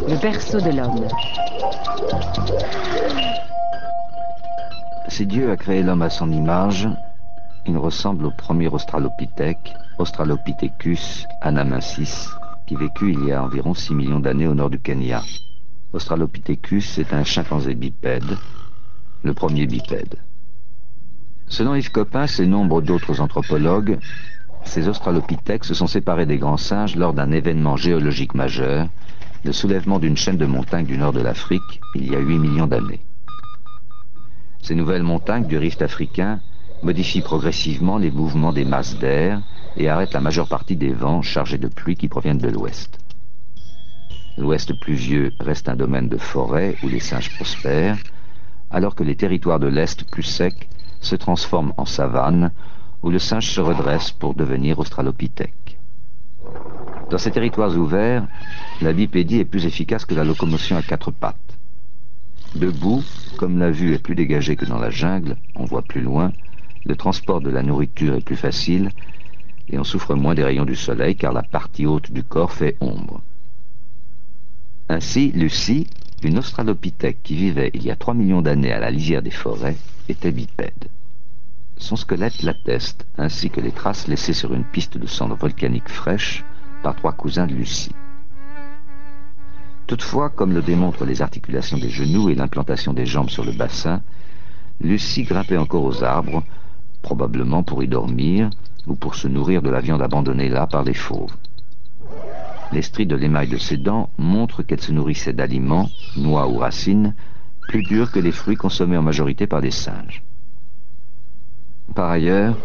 Le berceau de l'homme. Si Dieu a créé l'homme à son image, il ressemble au premier australopithèque, Australopithecus anamensis, qui vécut il y a environ 6 millions d'années au nord du Kenya. Australopithecus est un chimpanzé bipède, le premier bipède. Selon Yves Coppens et nombre d'autres anthropologues, ces australopithèques se sont séparés des grands singes lors d'un événement géologique majeur, le soulèvement d'une chaîne de montagnes du nord de l'Afrique il y a 8 millions d'années. Ces nouvelles montagnes du rift africain modifient progressivement les mouvements des masses d'air et arrêtent la majeure partie des vents chargés de pluie qui proviennent de l'ouest. L'ouest pluvieux reste un domaine de forêt où les singes prospèrent, alors que les territoires de l'est plus secs se transforment en savane où le singe se redresse pour devenir australopithèque. Dans ces territoires ouverts, la bipédie est plus efficace que la locomotion à 4 pattes. Debout, comme la vue est plus dégagée que dans la jungle, on voit plus loin, le transport de la nourriture est plus facile et on souffre moins des rayons du soleil car la partie haute du corps fait ombre. Ainsi, Lucie, une australopithèque qui vivait il y a 3 millions d'années à la lisière des forêts, était bipède. Son squelette l'atteste, ainsi que les traces laissées sur une piste de cendres volcaniques fraîches par 3 cousins de Lucie. Toutefois, comme le démontrent les articulations des genoux et l'implantation des jambes sur le bassin, Lucie grimpait encore aux arbres, probablement pour y dormir ou pour se nourrir de la viande abandonnée là par les fauves. Les stries de l'émail de ses dents montrent qu'elle se nourrissait d'aliments, noix ou racines, plus durs que les fruits consommés en majorité par les singes. Par ailleurs,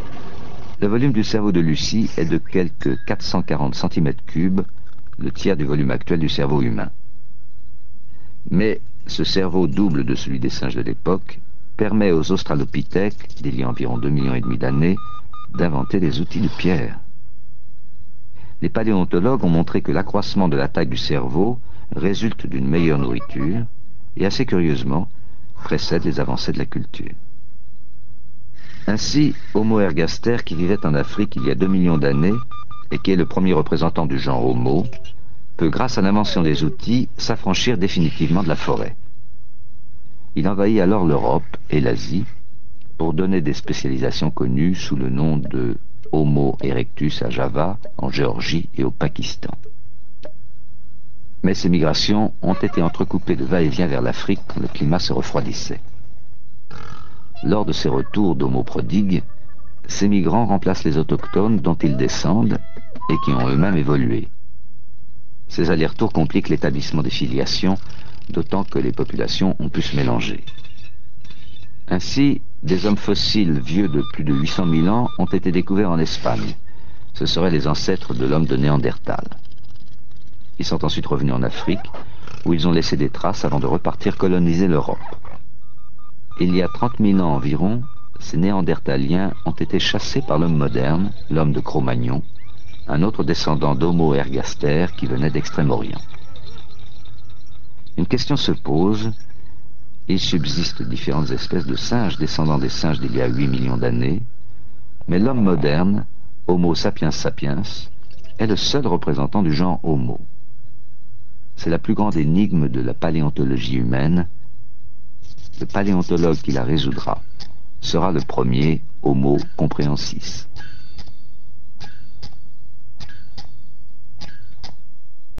le volume du cerveau de Lucie est de quelques 440 cm3, le tiers du volume actuel du cerveau humain. Mais ce cerveau double de celui des singes de l'époque permet aux australopithèques, d'il y a environ 2,5 millions d'années, d'inventer des outils de pierre. Les paléontologues ont montré que l'accroissement de la taille du cerveau résulte d'une meilleure nourriture et, assez curieusement, précède les avancées de la culture. Ainsi, Homo ergaster, qui vivait en Afrique il y a 2 millions d'années et qui est le premier représentant du genre Homo, peut, grâce à l'invention des outils, s'affranchir définitivement de la forêt. Il envahit alors l'Europe et l'Asie pour donner des spécialisations connues sous le nom de Homo erectus à Java, en Géorgie et au Pakistan. Mais ces migrations ont été entrecoupées de va-et-vient vers l'Afrique quand le climat se refroidissait. Lors de ces retours d'Homo prodigue, ces migrants remplacent les autochtones dont ils descendent et qui ont eux-mêmes évolué. Ces allers-retours compliquent l'établissement des filiations, d'autant que les populations ont pu se mélanger. Ainsi, des hommes fossiles vieux de plus de 800 000 ans ont été découverts en Espagne. Ce seraient les ancêtres de l'homme de Néandertal. Ils sont ensuite revenus en Afrique, où ils ont laissé des traces avant de repartir coloniser l'Europe. Il y a 30 000 ans environ, ces Néandertaliens ont été chassés par l'homme moderne, l'homme de Cro-Magnon, un autre descendant d'Homo ergaster qui venait d'Extrême-Orient. Une question se pose. Il subsiste différentes espèces de singes descendant des singes d'il y a 8 millions d'années, mais l'homme moderne, Homo sapiens sapiens, est le seul représentant du genre Homo. C'est la plus grande énigme de la paléontologie humaine. Le paléontologue qui la résoudra sera le premier Homo compréhensis.